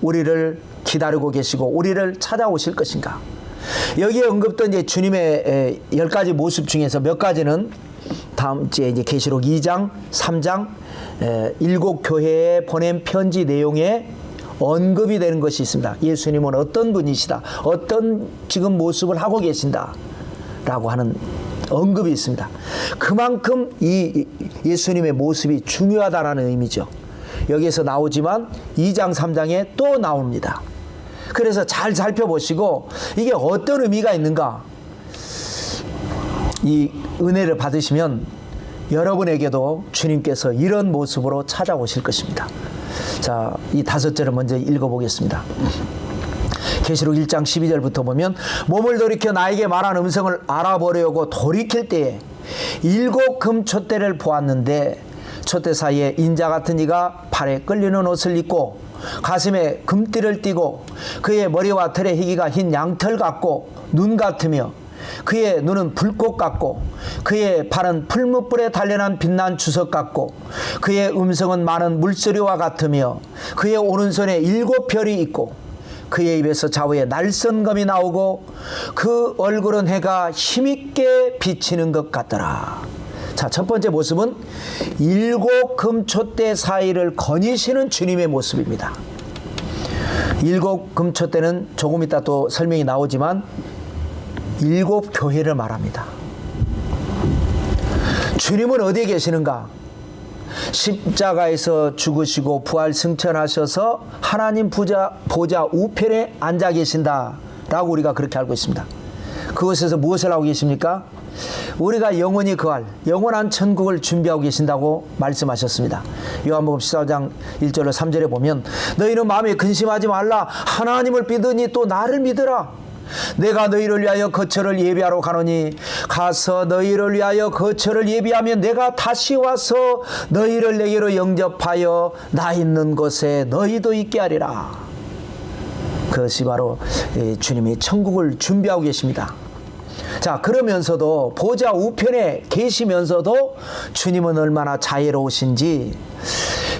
우리를 기다리고 계시고 우리를 찾아오실 것인가? 여기에 언급된 이제 주님의 10가지 모습 중에서 몇 가지는 다음 주에 이제 계시록 2장, 3장 7 교회에 보낸 편지 내용에 언급이 되는 것이 있습니다. 예수님은 어떤 분이시다, 어떤 지금 모습을 하고 계신다 라고 하는 언급이 있습니다. 그만큼 이 예수님의 모습이 중요하다라는 의미죠. 여기에서 나오지만 2장, 3장에 또 나옵니다. 그래서 잘 살펴보시고 이게 어떤 의미가 있는가, 이 은혜를 받으시면 여러분에게도 주님께서 이런 모습으로 찾아오실 것입니다. 자, 이 5절을 먼저 읽어보겠습니다. 계시록 1장 12절부터 보면 몸을 돌이켜 나에게 말한 음성을 알아보려고 돌이킬 때에 7 금촛대를 보았는데, 촛대 사이에 인자 같은 이가 팔에 끌리는 옷을 입고 가슴에 금띠를 띠고 그의 머리와 털의 희기가 흰 양털 같고 눈 같으며 그의 눈은 불꽃 같고 그의 발은 풀무불에 단련한 빛난 주석 같고 그의 음성은 많은 물소리와 같으며 그의 오른손에 7 별이 있고 그의 입에서 좌우에 날선검이 나오고 그 얼굴은 해가 힘있게 비치는 것 같더라. 자, 첫 번째 모습은 7 금촛대 사이를 거니시는 주님의 모습입니다. 7 금촛대는 조금 이따 또 설명이 나오지만 7 교회를 말합니다. 주님은 어디에 계시는가? 십자가에서 죽으시고 부활 승천하셔서 하나님 보좌 우편에 앉아 계신다 라고 우리가 그렇게 알고 있습니다. 그곳에서 무엇을 하고 계십니까? 우리가 영원히 거할 영원한 천국을 준비하고 계신다고 말씀하셨습니다. 요한복음 14장 1절로 3절에 보면 너희는 마음에 근심하지 말라. 하나님을 믿으니 또 나를 믿으라. 내가 너희를 위하여 거처를 예비하러 가노니 가서 너희를 위하여 거처를 예비하면 내가 다시 와서 너희를 내게로 영접하여 나 있는 곳에 너희도 있게 하리라. 그것이 바로 주님이 천국을 준비하고 계십니다. 자, 그러면서도 보좌 우편에 계시면서도 주님은 얼마나 자애로우신지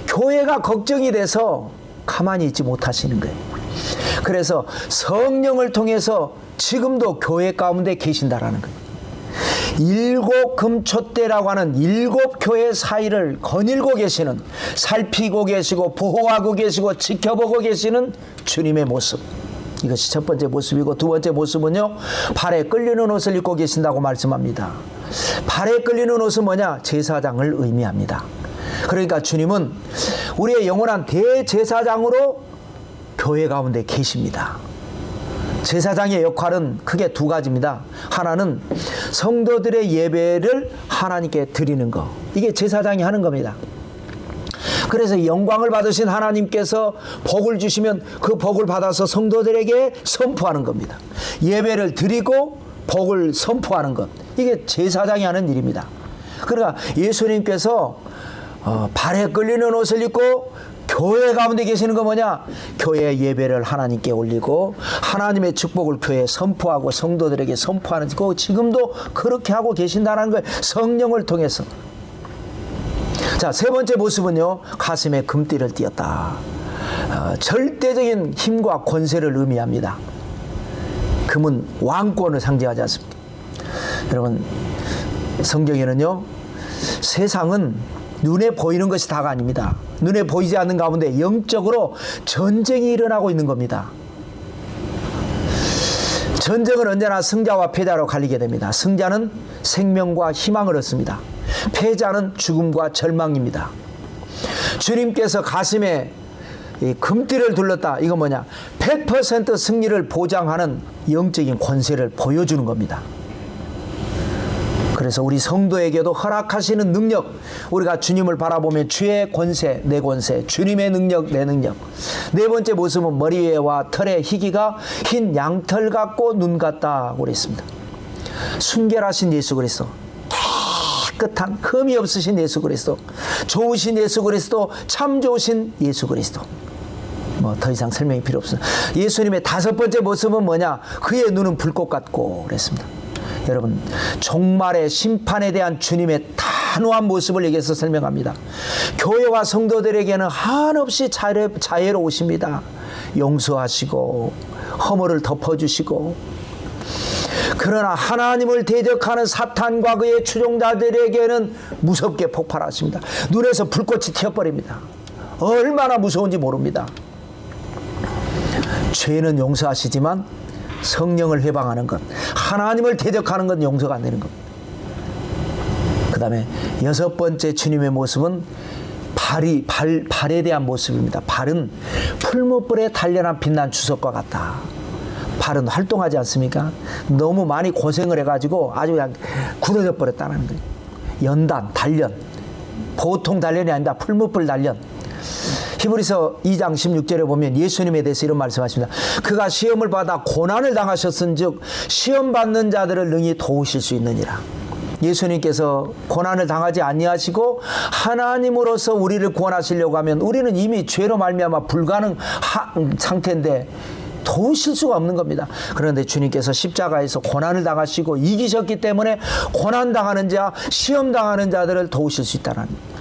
교회가 걱정이 돼서 가만히 있지 못하시는 거예요. 그래서 성령을 통해서 지금도 교회 가운데 계신다라는 거예요. 일곱 금촛대라고 하는 일곱 교회 사이를 거닐고 계시는, 살피고 계시고 보호하고 계시고 지켜보고 계시는 주님의 모습, 이것이 첫 번째 모습이고, 두 번째 모습은요, 발에 끌리는 옷을 입고 계신다고 말씀합니다. 발에 끌리는 옷은 뭐냐? 제사장을 의미합니다. 그러니까 주님은 우리의 영원한 대제사장으로 교회 가운데 계십니다. 제사장의 역할은 크게 두 가지입니다. 하나는 성도들의 예배를 하나님께 드리는 것, 이게 제사장이 하는 겁니다. 그래서 영광을 받으신 하나님께서 복을 주시면 그 복을 받아서 성도들에게 선포하는 겁니다. 예배를 드리고 복을 선포하는 것, 이게 제사장이 하는 일입니다. 그러니까 예수님께서 발에 끌리는 옷을 입고 교회 가운데 계시는 거 뭐냐? 교회 예배를 하나님께 올리고 하나님의 축복을 교회에 선포하고 성도들에게 선포하는 거, 지금도 그렇게 하고 계신다는 거예요. 성령을 통해서. 자, 세 번째 모습은요, 가슴에 금띠를 띄었다. 절대적인 힘과 권세를 의미합니다. 금은 왕권을 상징하지 않습니까? 여러분, 성경에는요, 세상은 눈에 보이는 것이 다가 아닙니다. 눈에 보이지 않는 가운데 영적으로 전쟁이 일어나고 있는 겁니다. 전쟁은 언제나 승자와 패자로 갈리게 됩니다. 승자는 생명과 희망을 얻습니다. 패자는 죽음과 절망입니다. 주님께서 가슴에 이 금띠를 둘렀다. 이건 뭐냐? 100% 승리를 보장하는 영적인 권세를 보여주는 겁니다. 그래서 우리 성도에게도 허락하시는 능력, 우리가 주님을 바라보면 주의 권세, 내 권세, 주님의 능력, 내 능력. 네 번째 모습은 머리 위와 털의 희기가 흰 양털 같고 눈 같다고 그랬습니다. 순결하신 예수 그리스도, 깨끗한 흠이 없으신 예수 그리스도, 좋으신 예수 그리스도, 참 좋으신 예수 그리스도. 뭐 더 이상 설명이 필요 없습니다. 예수님의 다섯 번째 모습은 뭐냐? 그의 눈은 불꽃 같고 그랬습니다. 여러분, 종말의 심판에 대한 주님의 단호한 모습을 여기서 설명합니다. 교회와 성도들에게는 한없이 자애로우십니다. 용서하시고 허물을 덮어주시고, 그러나 하나님을 대적하는 사탄과 그의 추종자들에게는 무섭게 폭발하십니다. 눈에서 불꽃이 튀어버립니다. 얼마나 무서운지 모릅니다. 죄는 용서하시지만 성령을 회방하는 것, 하나님을 대적하는 건 용서가 안 되는 것. 그 다음에 여섯 번째 주님의 모습은 발에 대한 모습입니다. 발은 풀무불에 단련한 빛난 주석과 같다. 발은 활동하지 않습니까? 너무 많이 고생을 해가지고 아주 그냥 굳어져 버렸다는 거예요. 연단, 단련. 보통 단련이 아닙니다. 풀무불 단련. 히브리서 2장 16절에 보면 예수님에 대해서 이런 말씀하십니다. 그가 시험을 받아 고난을 당하셨은즉 시험 받는 자들을 능히 도우실 수 있느니라. 예수님께서 고난을 당하지 아니하시고 하나님으로서 우리를 구원하시려고 하면 우리는 이미 죄로 말미암아 불가능한 상태인데 도우실 수가 없는 겁니다. 그런데 주님께서 십자가에서 고난을 당하시고 이기셨기 때문에 고난 당하는 자, 시험 당하는 자들을 도우실 수 있다는 겁니다.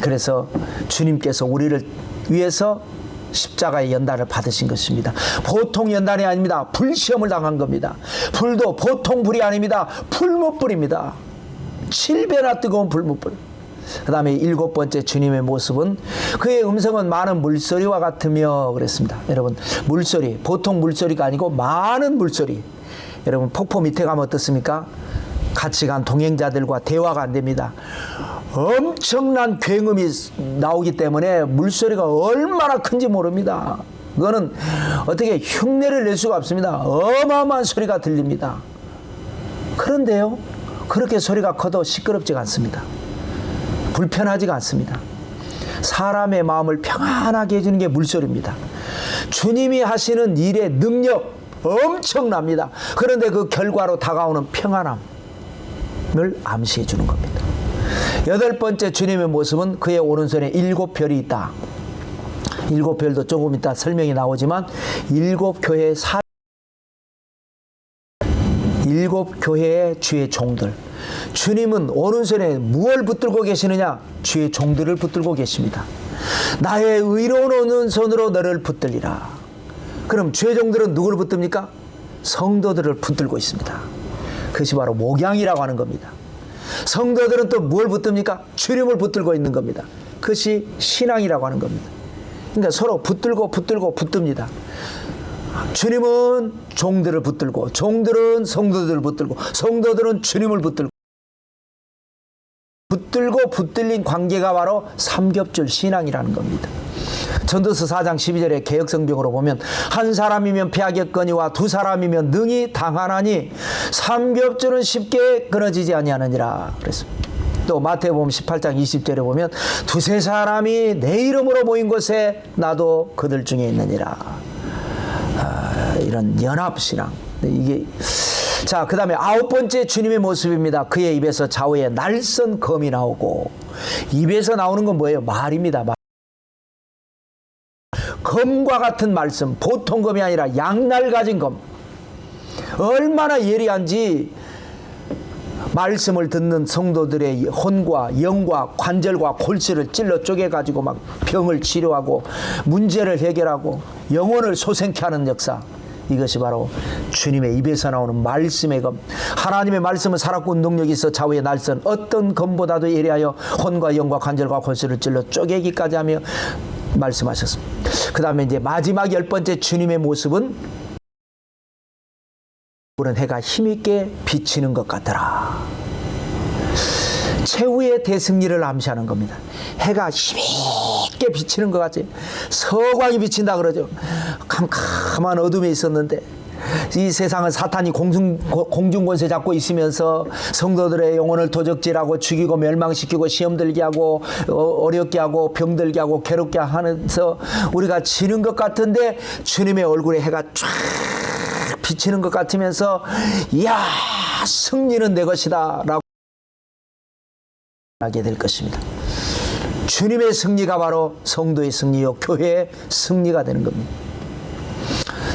그래서 주님께서 우리를 위해서 십자가의 연단을 받으신 것입니다. 보통 연단이 아닙니다. 불시험을 당한 겁니다. 불도 보통 불이 아닙니다. 풀무불입니다. 7배나 뜨거운 풀무불. 그 다음에 일곱 번째 주님의 모습은 그의 음성은 많은 물소리와 같으며 그랬습니다. 여러분, 물소리, 보통 물소리가 아니고 많은 물소리. 여러분, 폭포 밑에 가면 어떻습니까? 같이 간 동행자들과 대화가 안 됩니다. 엄청난 굉음이 나오기 때문에 물소리가 얼마나 큰지 모릅니다. 그거는 어떻게 흉내를 낼 수가 없습니다. 어마어마한 소리가 들립니다. 그런데요, 그렇게 소리가 커도 시끄럽지가 않습니다. 불편하지가 않습니다. 사람의 마음을 평안하게 해주는 게 물소리입니다. 주님이 하시는 일의 능력 엄청납니다. 그런데 그 결과로 다가오는 평안함을 암시해 주는 겁니다. 여덟 번째 주님의 모습은 그의 오른손에 일곱 별이 있다. 일곱 별도 조금 이따 설명이 나오지만 일곱 교회의 주의 종들. 주님은 오른손에 무엇을 붙들고 계시느냐? 주의 종들을 붙들고 계십니다. 나의 의로운 오른손으로 너를 붙들리라. 그럼 주의 종들은 누구를 붙듭니까? 성도들을 붙들고 있습니다. 그것이 바로 목양이라고 하는 겁니다. 성도들은 또 뭘 붙듭니까? 주님을 붙들고 있는 겁니다. 그것이 신앙이라고 하는 겁니다. 그러니까 서로 붙들고 붙듭니다. 주님은 종들을 붙들고, 종들은 성도들을 붙들고, 성도들은 주님을 붙들고, 붙들린 관계가 바로 삼겹줄 신앙이라는 겁니다. 전도서 4장 12절에 개역성경으로 보면 한 사람이면 패하겠거니와 두 사람이면 능히 당하나니 삼겹줄은 쉽게 끊어지지 아니하느니라 그랬습니다. 또 마태복음 18장 20절에 보면 두세 사람이 내 이름으로 모인 곳에 나도 그들 중에 있느니라. 이런 연합신앙. 이게 자, 그 다음에 9번째 주님의 모습입니다. 그의 입에서 좌우에 날선 검이 나오고, 입에서 나오는 건 뭐예요? 말입니다. 검과 같은 말씀, 보통 검이 아니라 양날 가진 검. 얼마나 예리한지 말씀을 듣는 성도들의 혼과 영과 관절과 골수를 찔러 쪼개가지고 막 병을 치료하고 문제를 해결하고 영혼을 소생케 하는 역사. 이것이 바로 주님의 입에서 나오는 말씀의 검. 하나님의 말씀은 살았고 능력이 있어 좌우에 날선 어떤 검보다도 예리하여 혼과 영과 관절과 골수를 찔러 쪼개기까지 하며 말씀하셨습니다. 그 다음에 이제 마지막 10번째 주님의 모습은 그런 해가 힘있게 비치는 것 같더라. 최후의 대승리를 암시하는 겁니다. 해가 힘있게 비치는 것 같지. 서광이 비친다 그러죠. 캄캄한 어둠에 있었는데 이 세상은 사탄이 공중권세 잡고 있으면서 성도들의 영혼을 도적질하고 죽이고 멸망시키고 시험 들게 하고 어렵게 하고 병들게 하고 괴롭게 하면서 우리가 지는 것 같은데 주님의 얼굴에 해가 쫙 비치는 것 같으면서 이야, 승리는 내 것이다 라고 하게 될 것입니다. 주님의 승리가 바로 성도의 승리요 교회의 승리가 되는 겁니다.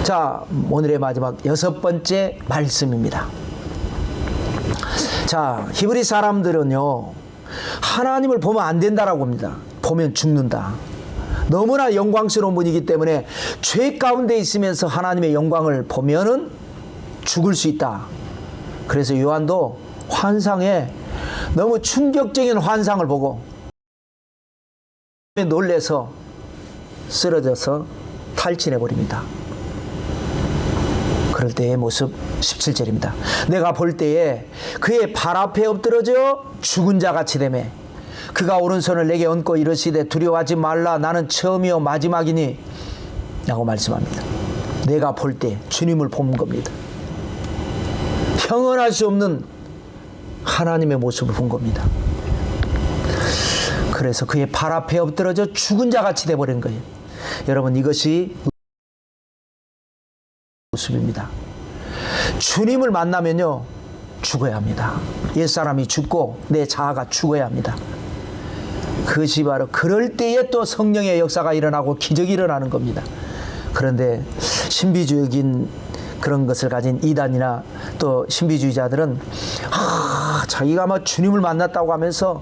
자, 오늘의 마지막 6번째 말씀입니다. 자, 히브리 사람들은요, 하나님을 보면 안 된다라고 합니다. 보면 죽는다. 너무나 영광스러운 분이기 때문에 죄 가운데 있으면서 하나님의 영광을 보면은 죽을 수 있다. 그래서 요한도 환상에 너무 충격적인 환상을 보고 놀래서 쓰러져서 탈진해 버립니다. 그럴 때의 모습 17절입니다. 내가 볼 때에 그의 발 앞에 엎드러져 죽은 자 같이 되매 그가 오른손을 내게 얹고 이르시되 두려워하지 말라 나는 처음이요 마지막이니 라고 말씀합니다. 내가 볼 때 주님을 본 겁니다. 형언할 수 없는 하나님의 모습을 본 겁니다. 그래서 그의 발 앞에 엎드러져 죽은 자 같이 돼버린 거예요. 여러분, 이것이 모습입니다. 주님을 만나면요 죽어야 합니다. 옛사람이 죽고 내 자아가 죽어야 합니다. 그것이 바로 그럴 때에 또 성령의 역사가 일어나고 기적이 일어나는 겁니다. 그런데 신비주의적인 그런 것을 가진 이단이나 또 신비주의자들은 자기가 막 주님을 만났다고 하면서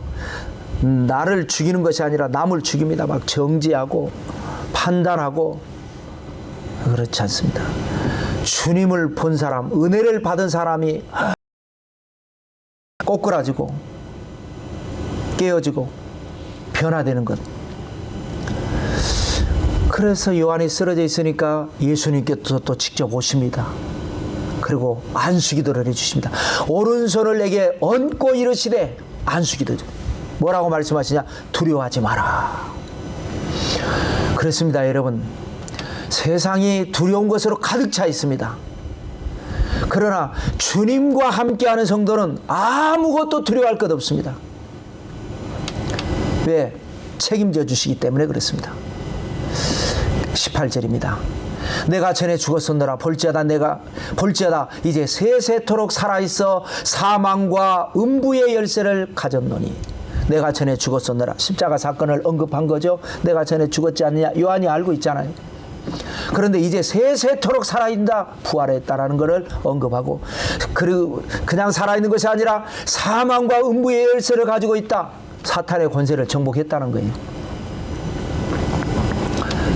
나를 죽이는 것이 아니라 남을 죽입니다. 막 정죄하고 판단하고. 그렇지 않습니다. 주님을 본 사람, 은혜를 받은 사람이 꼬꾸라지고 깨어지고 변화되는 것. 그래서 요한이 쓰러져 있으니까 예수님께서 또 직접 오십니다. 그리고 안수기도를 해주십니다. 오른손을 내게 얹고 이르시되, 안수기도죠. 뭐라고 말씀하시냐? 두려워하지 마라. 그렇습니다, 여러분. 세상이 두려운 것으로 가득 차 있습니다. 그러나 주님과 함께하는 성도는 아무것도 두려워할 것 없습니다. 왜? 책임져 주시기 때문에 그렇습니다. 18절입니다. 내가 전에 죽었었노라 볼지어다 이제 세세토록 살아있어 사망과 음부의 열쇠를 가졌노니. 내가 전에 죽었었노라. 십자가 사건을 언급한 거죠. 내가 전에 죽었지 않느냐. 요한이 알고 있잖아요. 그런데 이제 세세토록 살아있다, 부활했다라는 것을 언급하고, 그리고 그냥 살아있는 것이 아니라 사망과 음부의 열쇠를 가지고 있다. 사탄의 권세를 정복했다는 거예요.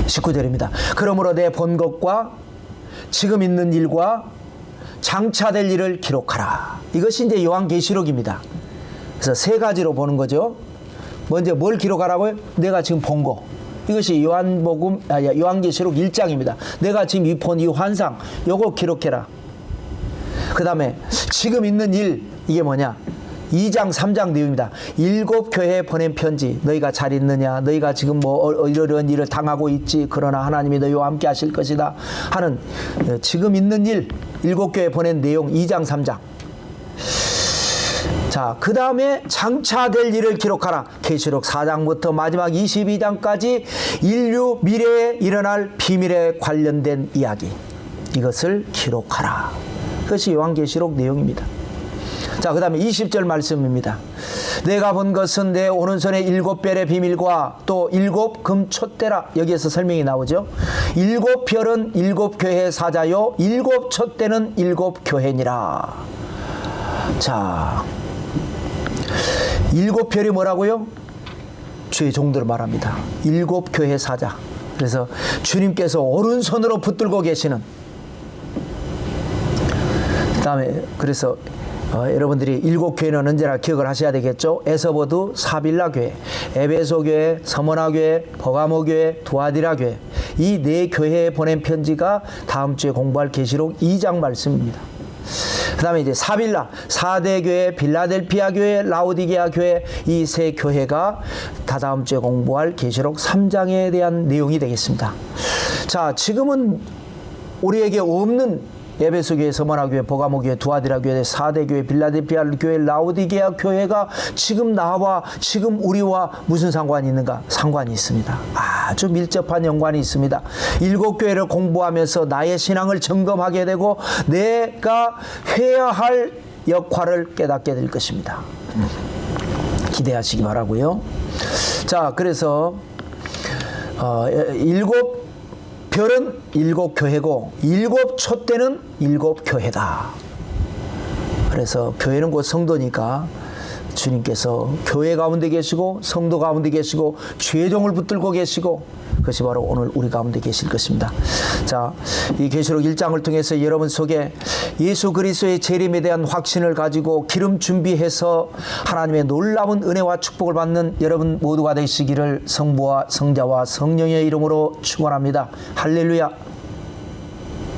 19절입니다. 그러므로 내 본 것과 지금 있는 일과 장차될 일을 기록하라. 이것이 이제 요한계시록입니다. 그래서 세 가지로 보는 거죠. 먼저 뭘 기록하라고요? 내가 지금 본 거. 이것이 요한계시록 1장입니다. 내가 지금 본 이 환상, 요거 기록해라. 그 다음에 지금 있는 일, 이게 뭐냐? 2장 3장 내용입니다. 7 교회에 보낸 편지. 너희가 잘 있느냐? 너희가 지금 뭐 이러한 일을 당하고 있지. 그러나 하나님이 너희와 함께 하실 것이다 하는 지금 있는 일, 7 교회에 보낸 내용 2장 3장. 자, 그 다음에 장차될 일을 기록하라. 계시록 4장부터 마지막 22장까지 인류 미래에 일어날 비밀에 관련된 이야기, 이것을 기록하라. 그것이 요한계시록 내용입니다. 자, 그 다음에 20절 말씀입니다. 내가 본 것은 내 오른손에 7별의 비밀과 또 7 금촛대라. 여기에서 설명이 나오죠. 7 별은 7 교회의 사자요 7 촛대는 7 교회니라. 자, 7 별이 뭐라고요? 주의 종들을 말합니다. 7 교회의 사자. 그래서 주님께서 오른손으로 붙들고 계시는, 그 다음에 그래서 여러분들이 7 교회는 언제나 기억을 하셔야 되겠죠. 에서보드 사빌라 교회, 에베소 교회, 서머나 교회, 버가모 교회, 두아디라 교회, 이 네 교회에 보낸 편지가 다음 주에 공부할 계시록 2장 말씀입니다. 그 다음에 이제 사빌라, 4대 교회, 빌라델피아 교회, 라오디게아 교회, 이 세 교회가 다다음 주에 공부할 계시록 3장에 대한 내용이 되겠습니다. 자, 지금은 우리에게 없는 에베소 교회, 서머나 교회, 버가모 교회, 두아디라 교회, 4대 교회, 빌라델피아 교회, 라오디게아 교회가 지금 나와, 지금 우리와 무슨 상관이 있는가? 상관이 있습니다. 아주 밀접한 연관이 있습니다. 7 교회를 공부하면서 나의 신앙을 점검하게 되고 내가 해야 할 역할을 깨닫게 될 것입니다. 기대하시기 바라고요. 자, 그래서 7 별은 7 교회고 7 촛대는 7 교회다. 그래서 교회는 곧 성도니까 주님께서 교회 가운데 계시고 성도 가운데 계시고 죄종을 붙들고 계시고, 그것이 바로 오늘 우리 가운데 계실 것입니다. 자, 이 계시록 1장을 통해서 여러분 속에 예수 그리스도의 재림에 대한 확신을 가지고 기름 준비해서 하나님의 놀라운 은혜와 축복을 받는 여러분 모두가 되시기를 성부와 성자와 성령의 이름으로 축원합니다. 할렐루야.